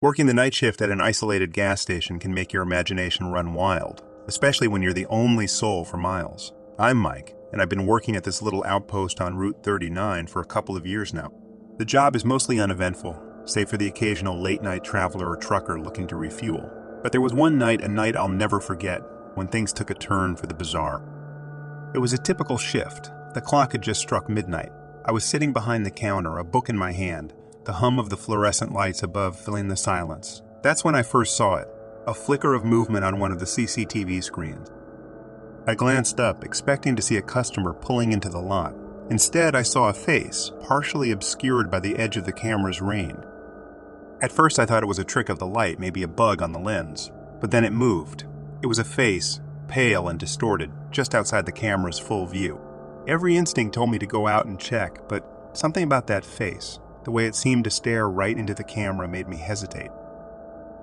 Working the night shift at an isolated gas station can make your imagination run wild, especially when you're the only soul for miles. I'm Mike, and I've been working at this little outpost on Route 39 for a couple of years now. The job is mostly uneventful, save for the occasional late-night traveler or trucker looking to refuel. But there was one night, a night I'll never forget, when things took a turn for the bizarre. It was a typical shift. The clock had just struck midnight. I was sitting behind the counter, a book in my hand, the hum of the fluorescent lights above filling the silence. That's when I first saw it, a flicker of movement on one of the CCTV screens. I glanced up, expecting to see a customer pulling into the lot. Instead, I saw a face, partially obscured by the edge of the camera's range. At first, I thought it was a trick of the light, maybe a bug on the lens. But then it moved. It was a face, pale and distorted, just outside the camera's full view. Every instinct told me to go out and check, but something about that face, the way it seemed to stare right into the camera, made me hesitate.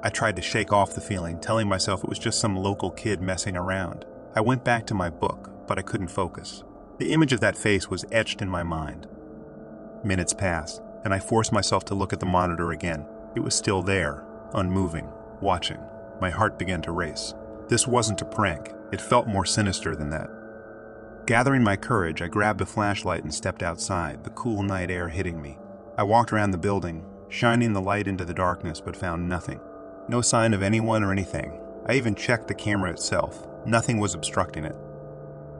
I tried to shake off the feeling, telling myself it was just some local kid messing around. I went back to my book, but I couldn't focus. The image of that face was etched in my mind. Minutes passed, and I forced myself to look at the monitor again. It was still there, unmoving, watching. My heart began to race. This wasn't a prank. It felt more sinister than that. Gathering my courage, I grabbed a flashlight and stepped outside, the cool night air hitting me. I walked around the building, shining the light into the darkness, but found nothing. No sign of anyone or anything. I even checked the camera itself. Nothing was obstructing it.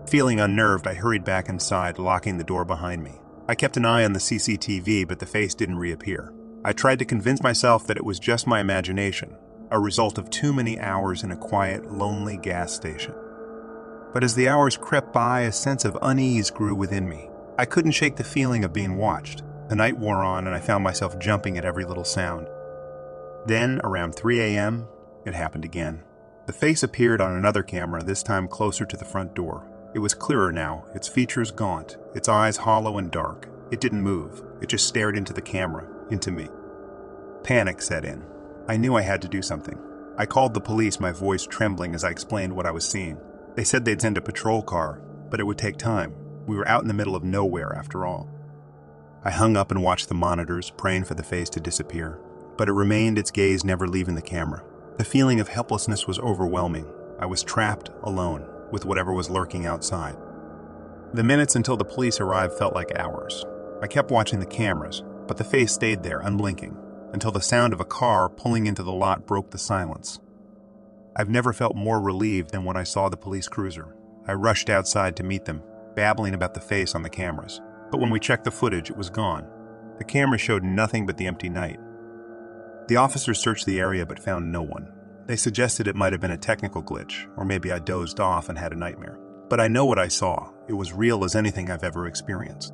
Feeling unnerved, I hurried back inside, locking the door behind me. I kept an eye on the CCTV, but the face didn't reappear. I tried to convince myself that it was just my imagination, a result of too many hours in a quiet, lonely gas station. But as the hours crept by, a sense of unease grew within me. I couldn't shake the feeling of being watched. The night wore on, and I found myself jumping at every little sound. Then, around 3 a.m., it happened again. The face appeared on another camera, this time closer to the front door. It was clearer now, its features gaunt, its eyes hollow and dark. It didn't move. It just stared into the camera, into me. Panic set in. I knew I had to do something. I called the police, my voice trembling as I explained what I was seeing. They said they'd send a patrol car, but it would take time. We were out in the middle of nowhere, after all. I hung up and watched the monitors, praying for the face to disappear. But it remained, its gaze never leaving the camera. The feeling of helplessness was overwhelming. I was trapped, alone, with whatever was lurking outside. The minutes until the police arrived felt like hours. I kept watching the cameras, but the face stayed there, unblinking, until the sound of a car pulling into the lot broke the silence. I've never felt more relieved than when I saw the police cruiser. I rushed outside to meet them, babbling about the face on the cameras. But when we checked the footage, it was gone. The camera showed nothing but the empty night. The officers searched the area but found no one. They suggested it might have been a technical glitch, or maybe I dozed off and had a nightmare. But I know what I saw. It was real as anything I've ever experienced.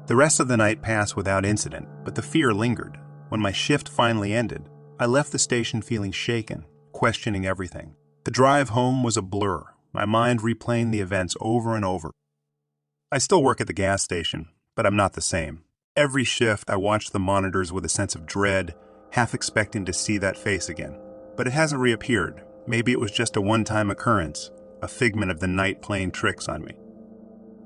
The rest of the night passed without incident, but the fear lingered. When my shift finally ended, I left the station feeling shaken, questioning everything. The drive home was a blur, my mind replaying the events over and over. I still work at the gas station, but I'm not the same. Every shift, I watch the monitors with a sense of dread, half expecting to see that face again. But it hasn't reappeared. Maybe it was just a one-time occurrence, a figment of the night playing tricks on me.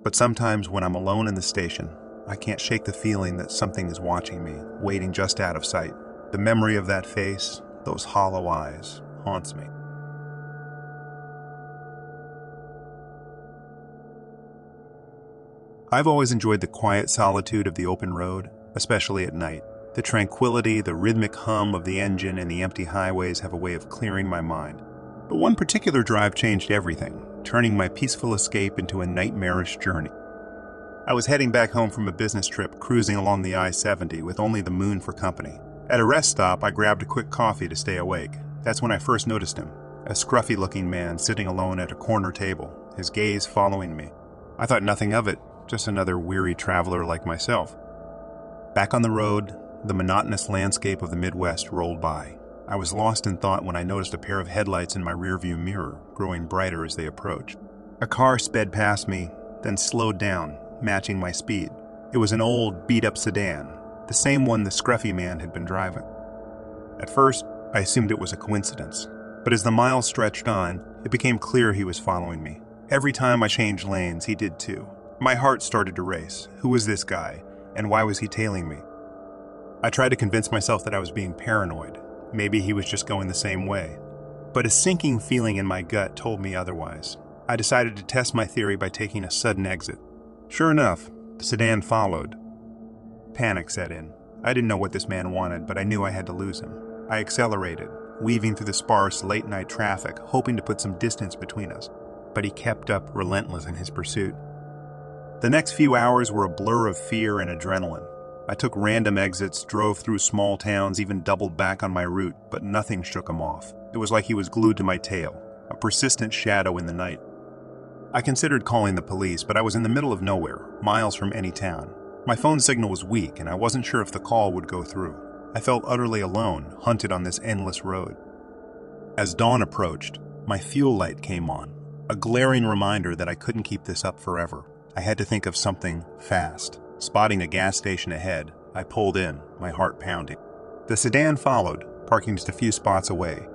But sometimes when I'm alone in the station, I can't shake the feeling that something is watching me, waiting just out of sight. The memory of that face, those hollow eyes, haunts me. I've always enjoyed the quiet solitude of the open road, especially at night. The tranquility, the rhythmic hum of the engine and the empty highways have a way of clearing my mind. But one particular drive changed everything, turning my peaceful escape into a nightmarish journey. I was heading back home from a business trip, cruising along the I-70 with only the moon for company. At a rest stop, I grabbed a quick coffee to stay awake. That's when I first noticed him, a scruffy-looking man sitting alone at a corner table, his gaze following me. I thought nothing of it, just another weary traveler like myself. Back on the road, the monotonous landscape of the Midwest rolled by. I was lost in thought when I noticed a pair of headlights in my rearview mirror, growing brighter as they approached. A car sped past me, then slowed down, matching my speed. It was an old, beat-up sedan, the same one the scruffy man had been driving. At first, I assumed it was a coincidence, but as the miles stretched on, it became clear he was following me. Every time I changed lanes, he did too. My heart started to race. Who was this guy, and why was he tailing me? I tried to convince myself that I was being paranoid. Maybe he was just going the same way. But a sinking feeling in my gut told me otherwise. I decided to test my theory by taking a sudden exit. Sure enough, the sedan followed. Panic set in. I didn't know what this man wanted, but I knew I had to lose him. I accelerated, weaving through the sparse late-night traffic, hoping to put some distance between us. But he kept up, relentless in his pursuit. The next few hours were a blur of fear and adrenaline. I took random exits, drove through small towns, even doubled back on my route, but nothing shook him off. It was like he was glued to my tail, a persistent shadow in the night. I considered calling the police, but I was in the middle of nowhere, miles from any town. My phone signal was weak, and I wasn't sure if the call would go through. I felt utterly alone, hunted on this endless road. As dawn approached, my fuel light came on, a glaring reminder that I couldn't keep this up forever. I had to think of something fast. Spotting a gas station ahead, I pulled in, my heart pounding. The sedan followed, parking just a few spots away.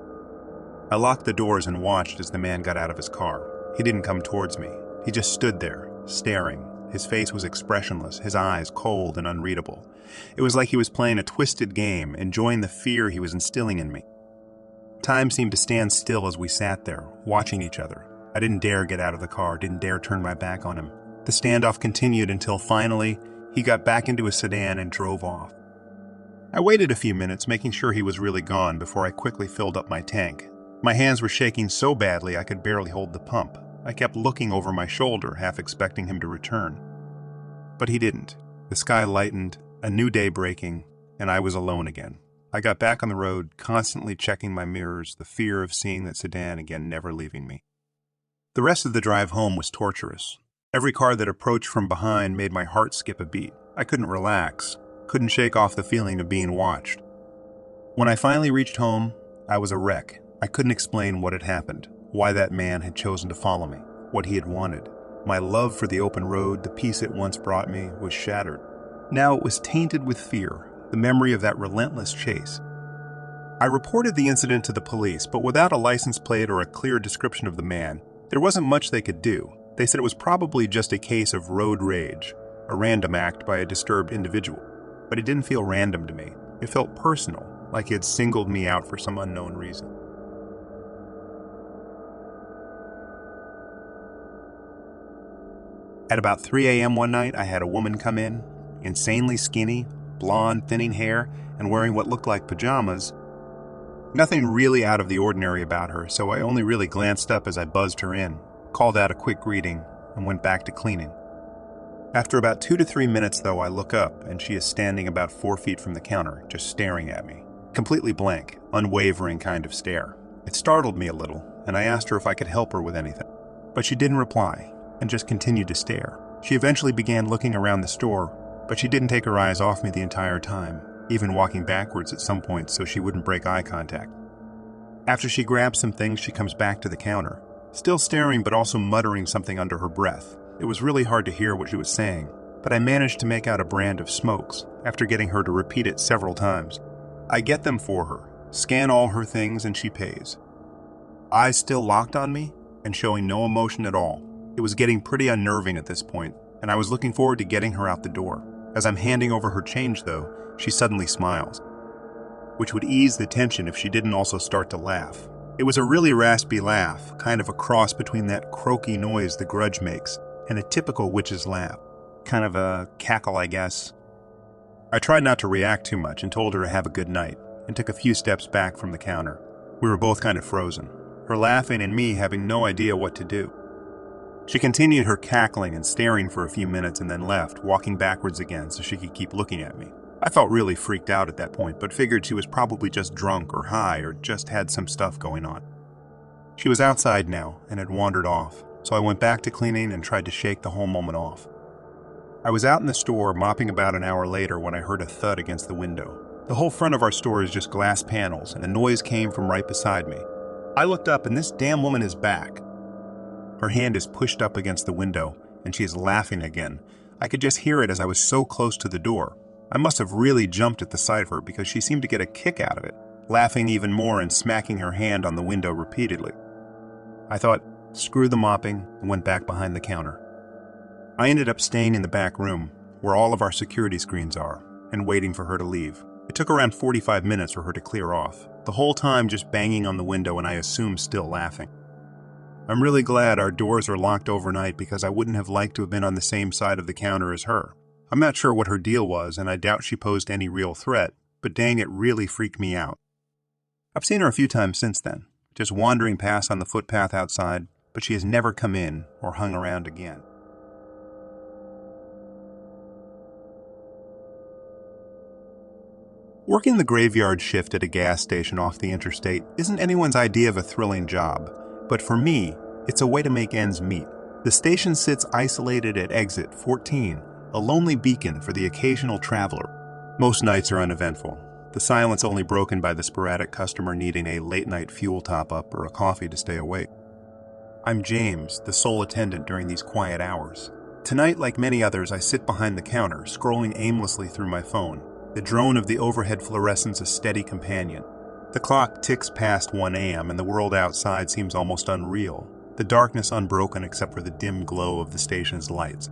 I locked the doors and watched as the man got out of his car. He didn't come towards me. He just stood there, staring. His face was expressionless, his eyes cold and unreadable. It was like he was playing a twisted game, enjoying the fear he was instilling in me. Time seemed to stand still as we sat there, watching each other. I didn't dare get out of the car, didn't dare turn my back on him. The standoff continued until finally, he got back into his sedan and drove off. I waited a few minutes, making sure he was really gone before I quickly filled up my tank. My hands were shaking so badly I could barely hold the pump. I kept looking over my shoulder, half expecting him to return. But he didn't. The sky lightened, a new day breaking, and I was alone again. I got back on the road, constantly checking my mirrors, the fear of seeing that sedan again never leaving me. The rest of the drive home was torturous. Every car that approached from behind made my heart skip a beat. I couldn't relax, couldn't shake off the feeling of being watched. When I finally reached home, I was a wreck. I couldn't explain what had happened, why that man had chosen to follow me, what he had wanted. My love for the open road, the peace it once brought me, was shattered. Now it was tainted with fear, the memory of that relentless chase. I reported the incident to the police, but without a license plate or a clear description of the man, there wasn't much they could do. They said it was probably just a case of road rage, a random act by a disturbed individual. But it didn't feel random to me. It felt personal, like he had singled me out for some unknown reason. At about 3 a.m. one night, I had a woman come in, insanely skinny, blonde, thinning hair, and wearing what looked like pajamas. Nothing really out of the ordinary about her, so I only really glanced up as I buzzed her in, called out a quick greeting, and went back to cleaning. After about 2 to 3 minutes, though, I look up, and she is standing about 4 feet from the counter, just staring at me. Completely blank, unwavering kind of stare. It startled me a little, and I asked her if I could help her with anything. But she didn't reply, and just continued to stare. She eventually began looking around the store, but she didn't take her eyes off me the entire time, even walking backwards at some point so she wouldn't break eye contact. After she grabs some things, she comes back to the counter, still staring but also muttering something under her breath. It was really hard to hear what she was saying, but I managed to make out a brand of smokes after getting her to repeat it several times. I get them for her, scan all her things, and she pays. Eyes still locked on me and showing no emotion at all. It was getting pretty unnerving at this point, and I was looking forward to getting her out the door. As I'm handing over her change, though, she suddenly smiles, which would ease the tension if she didn't also start to laugh. It was a really raspy laugh, kind of a cross between that croaky noise the Grudge makes and a typical witch's laugh. Kind of a cackle, I guess. I tried not to react too much and told her to have a good night, and took a few steps back from the counter. We were both kind of frozen, her laughing and me having no idea what to do. She continued her cackling and staring for a few minutes and then left, walking backwards again so she could keep looking at me. I felt really freaked out at that point, but figured she was probably just drunk or high or just had some stuff going on. She was outside now and had wandered off, so I went back to cleaning and tried to shake the whole moment off. I was out in the store mopping about an hour later when I heard a thud against the window. The whole front of our store is just glass panels, and the noise came from right beside me. I looked up, and this damn woman is back. Her hand is pushed up against the window, and she is laughing again. I could just hear it as I was so close to the door. I must have really jumped at the sight of her because she seemed to get a kick out of it, laughing even more and smacking her hand on the window repeatedly. I thought, screw the mopping, and went back behind the counter. I ended up staying in the back room, where all of our security screens are, and waiting for her to leave. It took around 45 minutes for her to clear off, the whole time just banging on the window and I assume still laughing. I'm really glad our doors are locked overnight because I wouldn't have liked to have been on the same side of the counter as her. I'm not sure what her deal was, and I doubt she posed any real threat, but dang, it really freaked me out. I've seen her a few times since then, just wandering past on the footpath outside, but she has never come in or hung around again. Working the graveyard shift at a gas station off the interstate isn't anyone's idea of a thrilling job, but for me, it's a way to make ends meet. The station sits isolated at exit 14, a lonely beacon for the occasional traveler. Most nights are uneventful, the silence only broken by the sporadic customer needing a late-night fuel top-up or a coffee to stay awake. I'm James, the sole attendant during these quiet hours. Tonight, like many others, I sit behind the counter, scrolling aimlessly through my phone, the drone of the overhead fluorescence a steady companion. The clock ticks past 1 a.m. and the world outside seems almost unreal, the darkness unbroken except for the dim glow of the station's lights.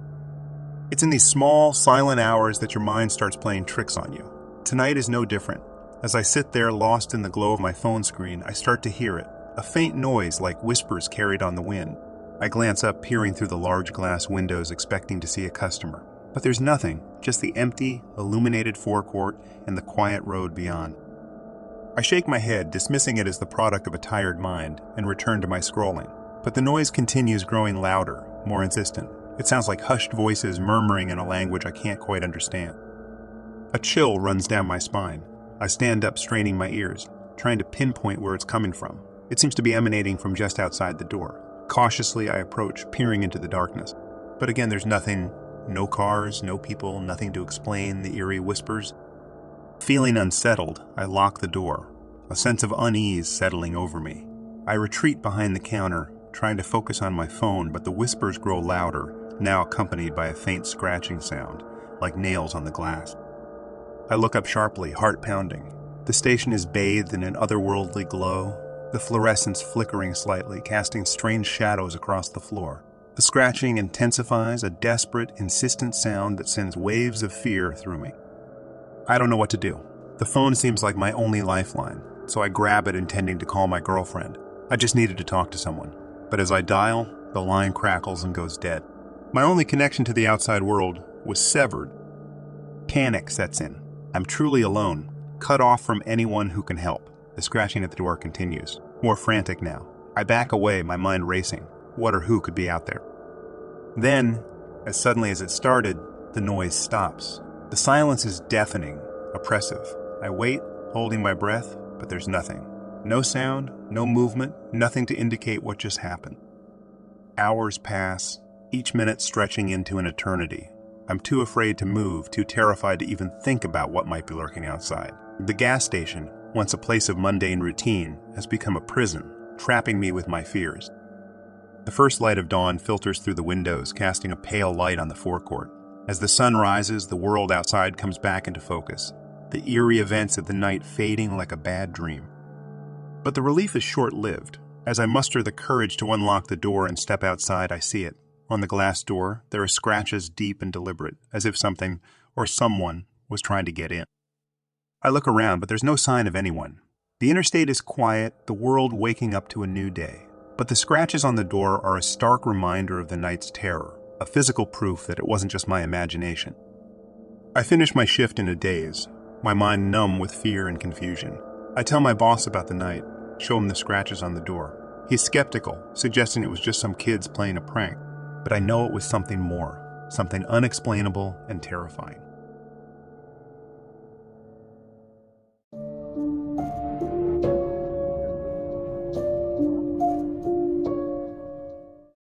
It's in these small, silent hours that your mind starts playing tricks on you. Tonight is no different. As I sit there lost in the glow of my phone screen, I start to hear it, a faint noise like whispers carried on the wind. I glance up, peering through the large glass windows, expecting to see a customer. But there's nothing, just the empty, illuminated forecourt and the quiet road beyond. I shake my head, dismissing it as the product of a tired mind, and return to my scrolling. But the noise continues, growing louder, more insistent. It sounds like hushed voices murmuring in a language I can't quite understand. A chill runs down my spine. I stand up, straining my ears, trying to pinpoint where it's coming from. It seems to be emanating from just outside the door. Cautiously, I approach, peering into the darkness. But again, there's nothing. No cars, no people, nothing to explain the eerie whispers. Feeling unsettled, I lock the door, a sense of unease settling over me. I retreat behind the counter, trying to focus on my phone, but the whispers grow louder, now accompanied by a faint scratching sound, like nails on the glass. I look up sharply, heart pounding. The station is bathed in an otherworldly glow, the fluorescence flickering slightly, casting strange shadows across the floor. The scratching intensifies, a desperate, insistent sound that sends waves of fear through me. I don't know what to do. The phone seems like my only lifeline, so I grab it, intending to call my girlfriend. I just needed to talk to someone. But as I dial, the line crackles and goes dead. My only connection to the outside world was severed. Panic sets in. I'm truly alone, cut off from anyone who can help. The scratching at the door continues, more frantic now. I back away, my mind racing. What or who could be out there? Then, as suddenly as it started, the noise stops. The silence is deafening, oppressive. I wait, holding my breath, but there's nothing. No sound, no movement, nothing to indicate what just happened. Hours pass, each minute stretching into an eternity. I'm too afraid to move, too terrified to even think about what might be lurking outside. The gas station, once a place of mundane routine, has become a prison, trapping me with my fears. The first light of dawn filters through the windows, casting a pale light on the forecourt. As the sun rises, the world outside comes back into focus, the eerie events of the night fading like a bad dream. But the relief is short-lived. As I muster the courage to unlock the door and step outside, I see it. On the glass door, there are scratches deep and deliberate, as if something or someone was trying to get in. I look around, but there's no sign of anyone. The interstate is quiet, the world waking up to a new day. But the scratches on the door are a stark reminder of the night's terror, a physical proof that it wasn't just my imagination. I finish my shift in a daze, my mind numb with fear and confusion. I tell my boss about the night, show him the scratches on the door. He's skeptical, suggesting it was just some kids playing a prank. But I know it was something more, something unexplainable and terrifying.